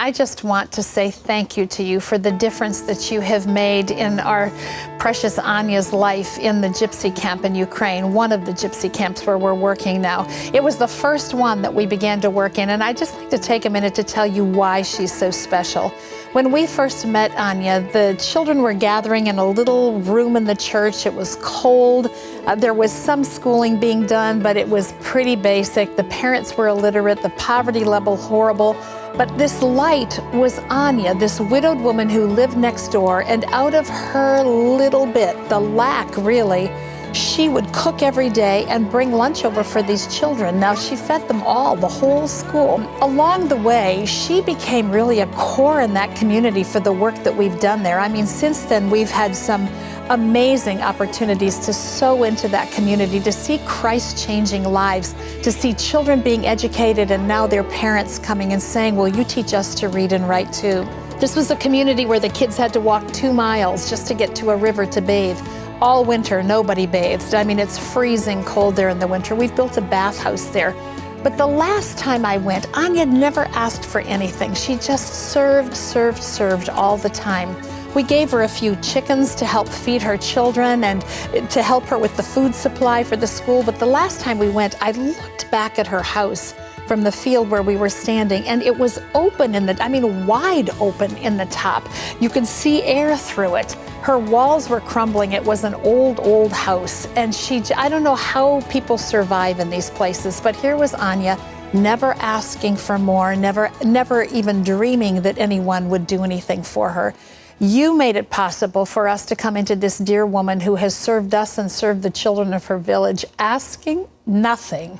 I just want to say thank you to you for the difference that you have made in our precious Anya's life in the gypsy camp in Ukraine, one of the gypsy camps where we're working now. It was the first one that we began to work in, and I'd just like to take a minute to tell you why she's so special. When we first met Anya, the children were gathering in a little room in the church. It was cold. There was some schooling being done, but it was pretty basic. The parents were illiterate, the poverty level horrible. But this light was Anya, this widowed woman who lived next door, and out of her little bit, the lack really, she would cook every day and bring lunch over for these children. Now, she fed them all, the whole school. Along the way, she became really a core in that community for the work that we've done there. I mean, since then, we've had some amazing opportunities to sow into that community, to see Christ changing lives, to see children being educated, and now their parents coming and saying, will you teach us to read and write too? This was a community where the kids had to walk 2 miles just to get to a river to bathe. All winter, nobody bathed. I mean, it's freezing cold there in the winter. We've built a bathhouse there. But the last time I went, Anya never asked for anything. She just served all the time. We gave her a few chickens to help feed her children and to help her with the food supply for the school. But the last time we went, I looked back at her house from the field where we were standing, and it was open wide open in the top. You could see air through it. Her walls were crumbling. It was an old house. And I don't know how people survive in these places, but here was Anya, never asking for more, never even dreaming that anyone would do anything for her. You made it possible for us to come into this dear woman who has served us and served the children of her village, asking nothing,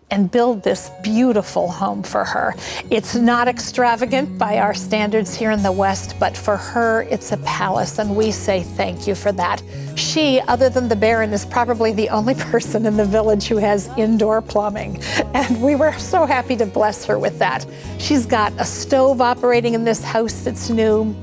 and build this beautiful home for her. It's not extravagant by our standards here in the West, but for her, it's a palace, and we say thank you for that. She, other than the Baron, is probably the only person in the village who has indoor plumbing, and we were so happy to bless her with that. She's got a stove operating in this house that's new.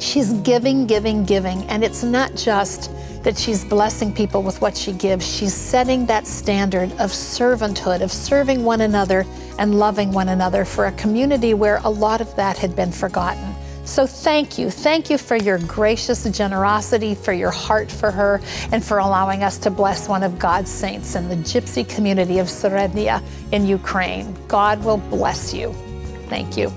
She's giving, and it's not just that she's blessing people with what she gives. She's setting that standard of servanthood, of serving one another and loving one another for a community where a lot of that had been forgotten. So thank you for your gracious generosity, for your heart for her, and for allowing us to bless one of God's saints in the gypsy community of Srednya in Ukraine. God will bless you. Thank you.